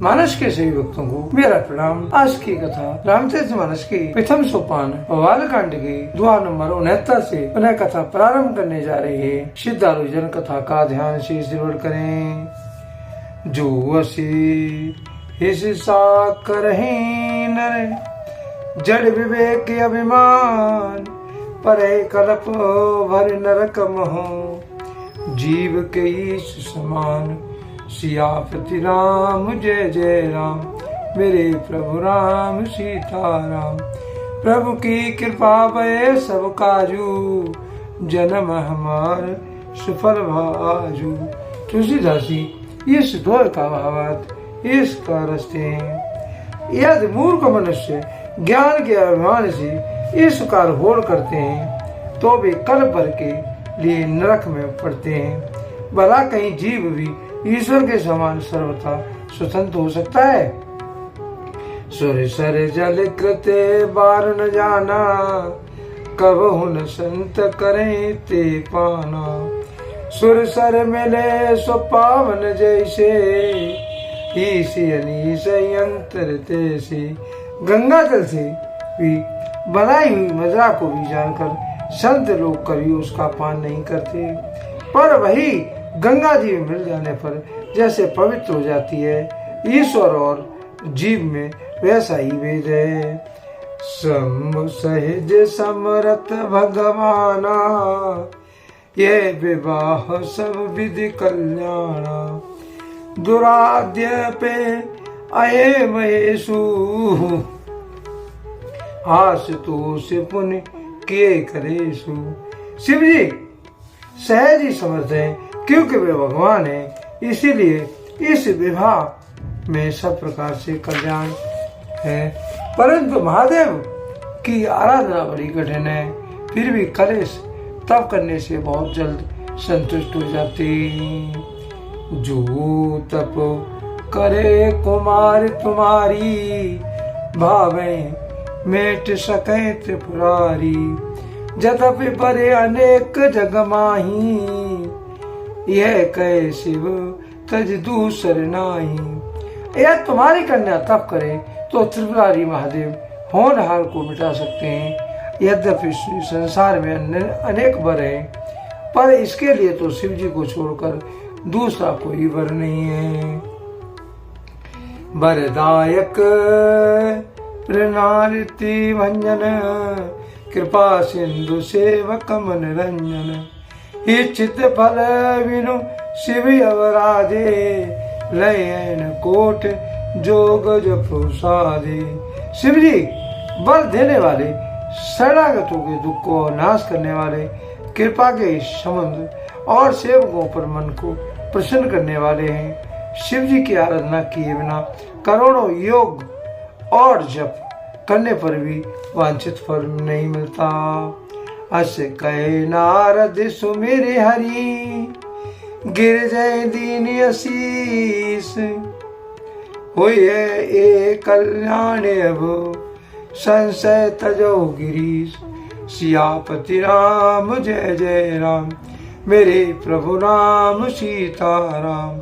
मानस के सभी भक्तों को मेरा प्रणाम। आज की कथा रामचरितमानस के प्रथम सोपान बाल कांड के दुआ नंबर 69 से पुनः कथा प्रारंभ करने जा रही है। सिद्धालु जन कथा का ध्यान से श्रवण करें। जो वसी हिस्सा करहीं नर जड़ विवेक अभिमान परे कल्प भर नरक मोह जीव के ईश समान सियापति राम जय जय राम मेरे प्रभु राम सीताराम। प्रभु की कृपा भय सब काजू जन्म हमार सफल भाजू। तुलसीदासी इस दोहे का भावार्थ इसका रचते हैं। यदि मूर्ख मनुष्य ज्ञान के अभिमान से इस कार होड़ करते हैं तो वे कल्प भर के लिए नरक में पड़ते हैं। भला कहीं जीव भी ईश्वर के समान सर्वथा स्वतंत्र हो सकता है। सुर सर जल कृते बार न जाना कब हुन संत करें ते पाना। सुर सर मिले सो पावन जैसे ईसी अनीस यंत्र तैसे। गंगा जल से भी बनाई हुई मजरा को भी जानकर संत लोग कभी उसका पान नहीं करते, पर वही गंगा जी में मिल जाने पर जैसे पवित्र हो जाती है। ईश्वर और जीव में वैसा ही भेद है। सम सहज समरथ भगवाना ये विवाह सब विधि कल्याणा। दुराध्य पे आये महेशु आशुतोष पुण्य किए करेशु। शिव जी सहज ही समर्थ है क्योंकि वे भगवान है, इसीलिए इस विवाह में सब प्रकार से कल्याण है। परंतु महादेव की आराधना बड़ी कठिन है, फिर भी कलेश तप करने से बहुत जल्द संतुष्ट हो जाते। जो तप करे कुमार तुम्हारी भावे मेट सके त्रिपुरारी। जतपि परे अनेक जग माही यह कहे शिव तज दूसर नाही। यह तुम्हारी कन्या तप करे तो त्रिपुरारी महादेव होनहार को मिटा सकते हैं। यद्यपि संसार में अनेक वर हैं, पर इसके लिए तो शिव जी को छोड़कर दूसरा कोई वर नहीं है। वरदायक प्रणालिति भंजन कृपा सिंधु सेवक मनरंजन। इच्छित फल विनु शिव अवराधे लयन कोट जोग जपो साधे। शिव जी बल देने वाले, शरणागतों के दुख को नाश करने वाले, कृपा के संबंध और सेवकों पर मन को प्रसन्न करने वाले हैं। शिव जी की आराधना किए बिना करोड़ों योग और जप करने पर भी वांछित फल नहीं मिलता। अस कहे नारद सुमिर हरि गिर जाए दीन असीस। हुए ए कल्याण अब संशय तजो गिरीश। सियापति राम जय जय राम मेरे प्रभु राम सीताराम।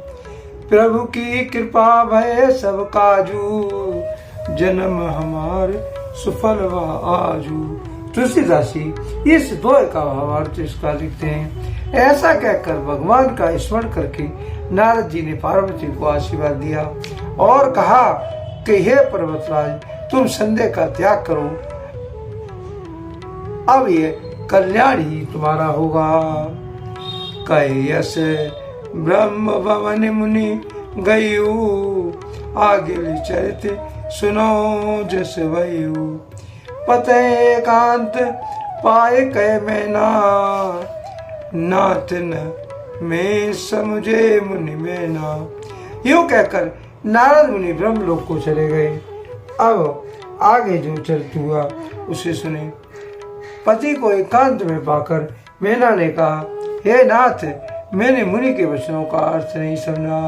प्रभु की कृपा भय सब काजू जन्म हमार सुफल व आजू। तुलसीदासी इस दोहे का भावार्थ इसका लिखते हैं। ऐसा कहकर भगवान का स्मरण करके नारद जी ने पार्वती को आशीर्वाद दिया और कहा कि हे पर्वतराज, तुम संदेह का त्याग करो, अब ये कल्याण ही तुम्हारा होगा। कैयस ब्रह्म भवन मुनि गयु आगे चरित सुनो जस वयु। पते एकांत पाए कह में नाथ न में समझे मुनि में ना। यूं कहकर नारद मुनि ब्रह्मलोक को चले गए। अब आगे जो चरित हुआ उसे सुने। पति को एकांत में पाकर मैना ने कहा, हे नाथ, मैंने मुनि के वचनों का अर्थ नहीं समझा।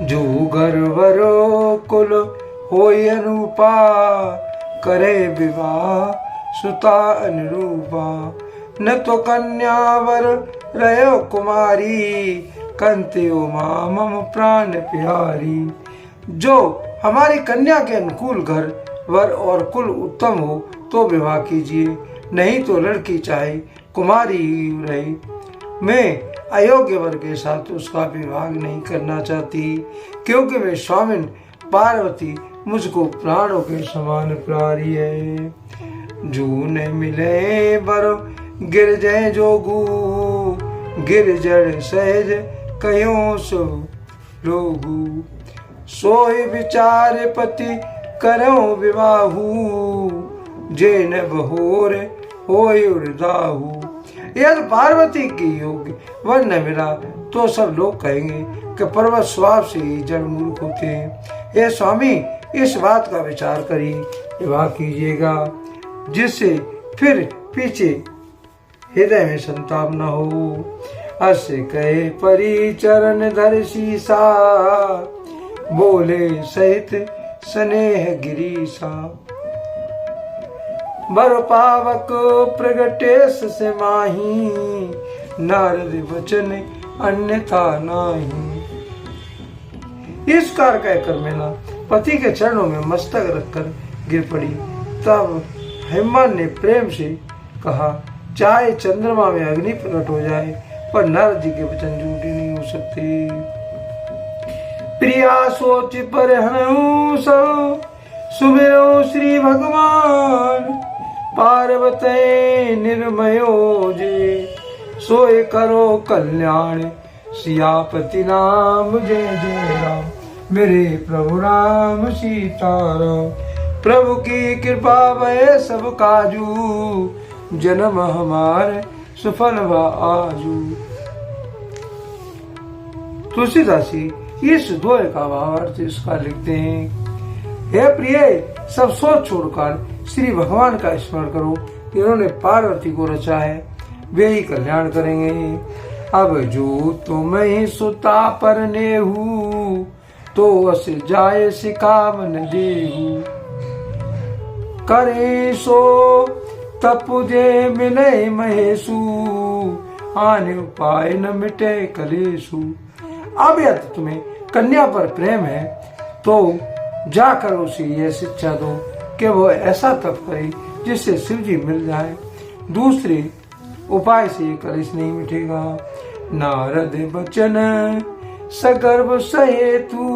जो गर्वरो कुल होय अनुपा करे विवाह सुता अनुरूपा। न तो कन्यावर रहो कुमारी कंते उमा मम प्राण प्यारी। जो हमारी कन्या के अनुकूल घर वर और कुल उत्तम हो तो विवाह कीजिए, नहीं तो लड़की चाहे कुमारी ही रहे। मैं अयोग्य वर के साथ उसका विवाह नहीं करना चाहती, क्योंकि मैं स्वामिन पार्वती मुझको प्राणों के समान प्यारी है। जूने मिले बरो गिर जय जोगू, गिर जड़ सहज कयो सो लोगू। सोई विचार पति करो विवाहू, जे न बहोर होय उर्दाहू। यदि पार्वती की योग्य वर न मिला तो सब लोग कहेंगे कि पर्वत स्वभाव से ही जड़ मूर्ख होते हैं। हे स्वामी, इस बात का विचार करिए, विवाह कीजिएगा, जिससे फिर पीछे हृदय में संताप न हो। अस कहे परी चरण धर शीसा, बोले सहित स्नेह गिरीसा। बर पावक प्रगटेश से माही, नारद वचन अन्यथा नाही। इस कार कहकर मैना पति के चरणों में मस्तक रखकर गिर पड़ी। तब हेमान ने प्रेम से कहा, चाहे चंद्रमा में अग्नि प्रकट हो जाए, पर नारद जी के वचन झूठे नहीं हो सकते। प्रिया सोच पर हनु सब, सुमिरो श्री भगवान। पार्वती निर्मयो जे, सोए करो कल्याण। सियापति नाम जय जय राम, मेरे प्रभु राम सीताराम। प्रभु की कृपा भय सब काजू, जन्म हमारे सफल व आजू। तुलसीदास जी इस दोहे का भावार्थ इसका लिखते हैं, हे प्रिय, सब सोच छोड़कर श्री भगवान का स्मरण करो, इन्होंने पार्वती को रचा है, वे ही कल्याण करेंगे। अब जो तुम ही सुता पर नेहू, तो अस जाए सिकावन देहू। करे सो तपुजे मिले महेशु, आने उपाय न मिटे कलेशु। अब यदि तुम्हें कन्या पर प्रेम है तो जाकर उसे यह शिक्षा दो कि वो ऐसा तप करे जिससे शिव जी मिल जाए, दूसरे उपाय से कलेश नहीं मिटेगा। नारद बचन सगर्भ सहेतु,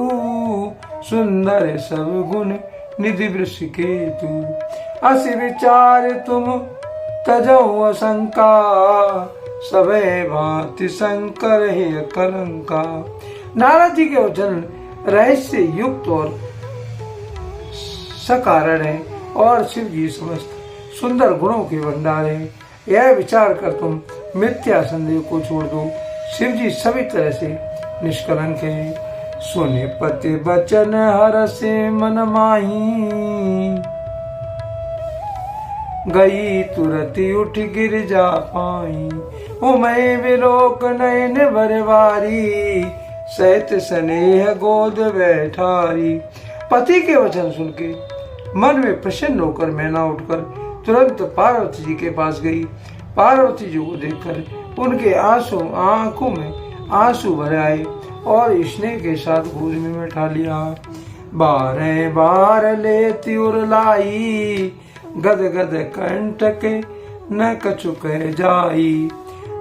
सुंदर सब गुण निधि वृष केतु। अस विचार तुम तजो असंका, सबे भांति शंकर है कलंका। नारद जी के वचन रहस्य युक्त और सकारण है, और शिव जी समस्त सुंदर गुणों के भंडार है। यह विचार कर तुम मिथ्या संदेह को छोड़ दो, शिव जी सभी तरह से निष्कलंक है। सुने पति बचन हर से मन माही, गई तुरती उठ गिर जा पाई। उमय विलोक नयन बरवारी, सहित स्नेह गोद बैठारी। पति के वचन सुन के मन में प्रसन्न होकर मैना उठकर तुरंत पार्वती जी के पास गई। पार्वती जी को देखकर उनके आंखों में आंसू भर आए और स्नेह के साथ गोद में बैठा लिया। बारे बार लेती उरलाई, गद गद कंटक न कछु कह जाई।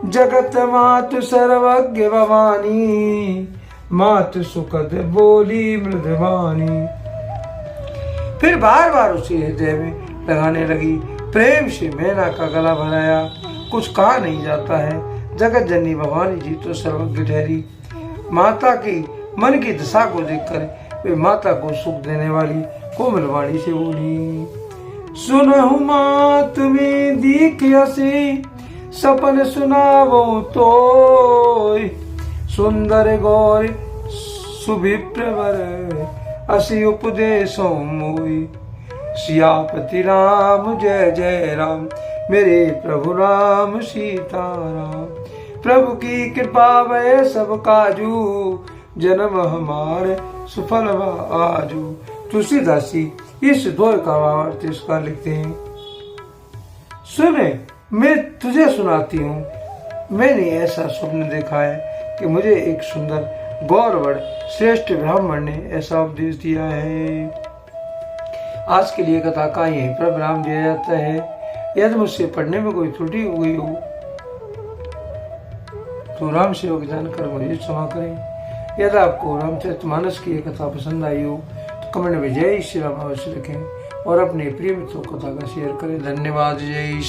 जगत मातु सर्वज्ञ भवानी, मातु सुखद बोली मृदवानी। फिर बार बार उसे हृदय में लगाने लगी। प्रेम से मैना का गला भराया। कुछ कहा नहीं जाता है, जगत जननी भवानी जी तो सर्वज्ञ ठहरी। माता की मन की दशा को देखकर वे माता को सुख देने वाली कोमल वाणी से बोली, सुनहु मात में दीख हसी, सपन सुनावो तो। सुंदर गौर सुभिप्रवर, असी उपदेशो मोई। सियापति राम जय जय राम, मेरे प्रभु राम सीताराम। प्रभु की कृपा वह सब काजू, जन्म हमारे सफल आजू। तुलसीदास जी इस दोहे का भावार्थ इसका लिखते हैं, सुने मैं तुझे सुनाती हूँ। मैंने ऐसा स्वप्न देखा है कि मुझे एक सुंदर गौरवर्ण श्रेष्ठ ब्राह्मण ने ऐसा उपदेश दिया है। आज के लिए कथा का यहीं पर विराम दिया जाता है। यदि मुझसे पढ़ने में कोई त्रुटि हो गई हो तो राम सेवक जानकर मुझे क्षमा करें। यदि आपको रामचरितमानस की ये कथा पसंद आई हो तो कमेंट में जय श्री राम अवश्य लिखें और अपने प्रिय मित्रों को कथा का शेयर करें। धन्यवाद। जय